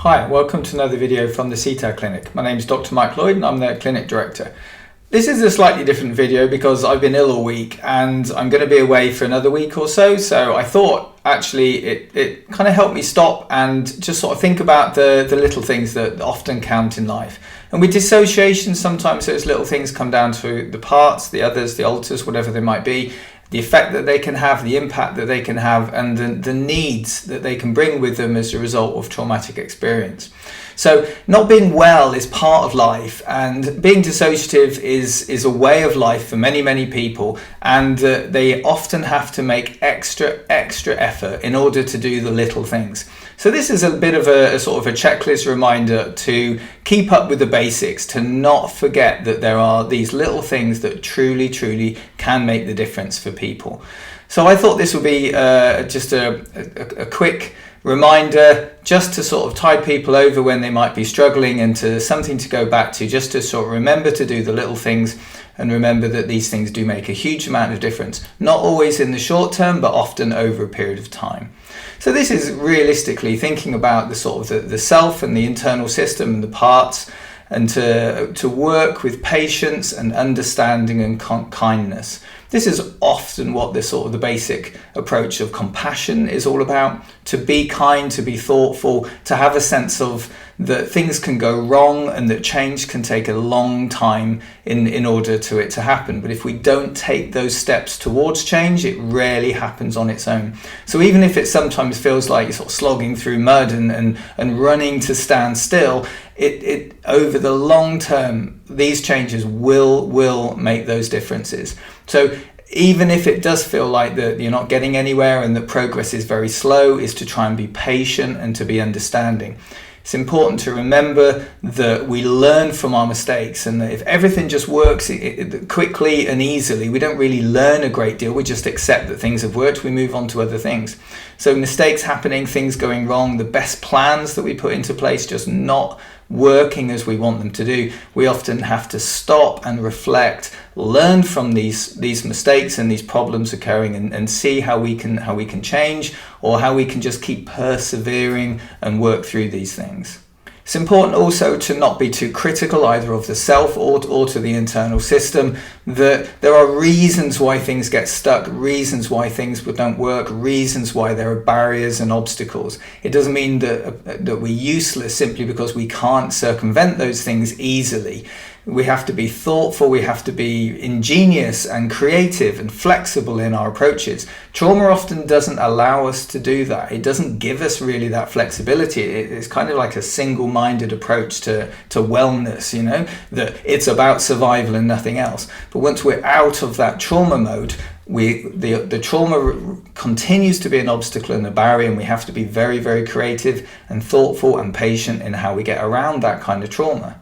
Hi, welcome to another video from the CTAD Clinic. My name is Dr. Mike Lloyd and I'm the Clinic Director. This is a slightly different video because I've been ill all week and I'm going to be away for another week or so. So I thought actually it kind of helped me stop and just sort of think about the little things that often count in life. And with dissociation, sometimes those little things come down to the parts, the others, the alters, whatever they might be, the effect that they can have, the impact that they can have, and the needs that they can bring with them as a result of traumatic experience. So not being well is part of life, and being dissociative is a way of life for many people, and they often have to make extra effort in order to do the little things. So this is a bit of a sort of a checklist reminder to keep up with the basics, to not forget that there are these little things that truly can make the difference for people. So I thought this would be just a quick reminder just to sort of tide people over when they might be struggling, and to something to go back to, just to sort of remember to do the little things and remember that these things do make a huge amount of difference, not always in the short term but often over a period of time. So this is realistically thinking about the sort of the self and the internal system and the parts, and to work with patience and understanding and kindness. This is often what the sort of the basic approach of compassion is all about. To be kind, to be thoughtful, to have a sense of that things can go wrong and that change can take a long time in order to it to happen. But if we don't take those steps towards change, it rarely happens on its own. So even if it sometimes feels like you're sort of slogging through mud and running to stand still, it over the long term, these changes will make those differences. So even if it does feel like that you're not getting anywhere and that progress is very slow, is to try and be patient and to be understanding. It's important to remember that we learn from our mistakes, and that if everything just works quickly and easily, we don't really learn a great deal. We just accept that things have worked, we move on to other things. So mistakes happening, things going wrong, the best plans that we put into place just not working as we want them to do, we often have to stop and reflect, learn from these mistakes and these problems occurring, and see how we can change, or how we can just keep persevering and work through these things. It's important also to not be too critical either of the self or to the internal system, that there are reasons why things get stuck, reasons why things don't work, reasons why there are barriers and obstacles. It doesn't mean that we're useless simply because we can't circumvent those things easily. We have to be thoughtful, we have to be ingenious and creative and flexible in our approaches. Trauma often doesn't allow us to do that. It doesn't give us really that flexibility. It's kind of like a single-minded approach to wellness, that it's about survival and nothing else. But once we're out of that trauma mode, the trauma continues to be an obstacle and a barrier, and we have to be very creative and thoughtful and patient in how we get around that kind of trauma.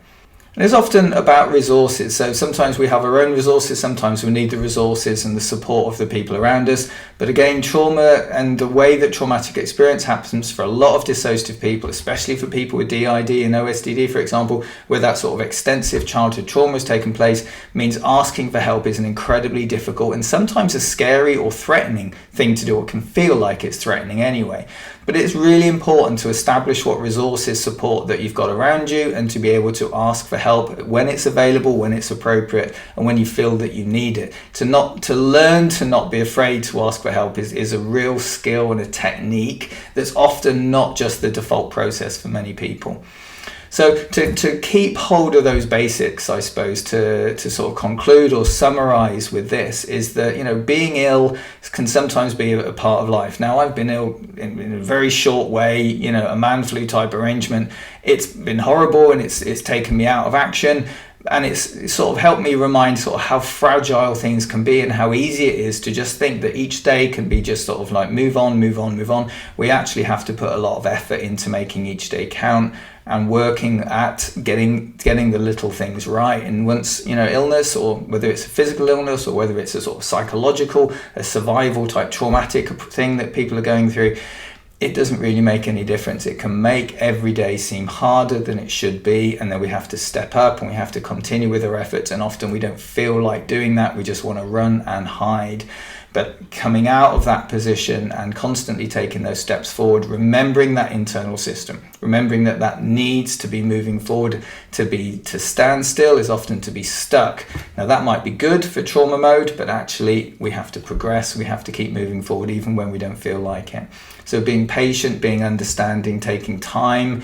And it's often about resources. So sometimes we have our own resources, sometimes we need the resources and the support of the people around us. But again, trauma and the way that traumatic experience happens for a lot of dissociative people, especially for people with DID and OSDD, for example, where that sort of extensive childhood trauma has taken place, means asking for help is an incredibly difficult and sometimes a scary or threatening thing to do, or can feel like it's threatening anyway. But it's really important to establish what resources, support that you've got around you, and to be able to ask for help when it's available, when it's appropriate, and when you feel that you need it. To learn to not be afraid to ask for help is a real skill and a technique that's often not just the default process for many people. So to keep hold of those basics, I suppose, to sort of conclude or summarize with this, is that, being ill can sometimes be a part of life. Now, I've been ill in a very short way, a man flu type arrangement. It's been horrible, and it's taken me out of action. And it's sort of helped me remind sort of how fragile things can be, and how easy it is to just think that each day can be just sort of like move on. We actually have to put a lot of effort into making each day count and working at getting the little things right. And once, illness, or whether it's a physical illness or whether it's a sort of psychological, a survival type traumatic thing that people are going through, it doesn't really make any difference. It can make every day seem harder than it should be, and then we have to step up and we have to continue with our efforts, and often we don't feel like doing that. We just want to run and hide. But coming out of that position and constantly taking those steps forward, remembering that internal system, remembering that that needs to be moving forward. To stand still is often to be stuck. Now that might be good for trauma mode, but actually we have to progress, we have to keep moving forward even when we don't feel like it. So being patient, being understanding, taking time,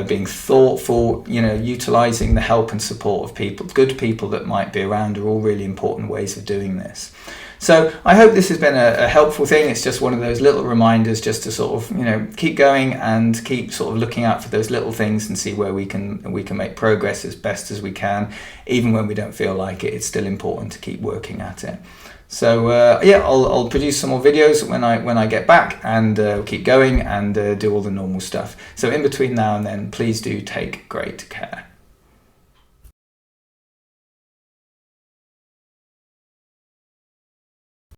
being thoughtful, utilizing the help and support of people, good people that might be around, are all really important ways of doing this. So I hope this has been a helpful thing. It's just one of those little reminders just to sort of, keep going and keep sort of looking out for those little things and see where we can make progress as best as we can. Even when we don't feel like it, it's still important to keep working at it. So I'll produce some more videos when I get back, and keep going and do all the normal stuff. So in between now and then, please do take great care.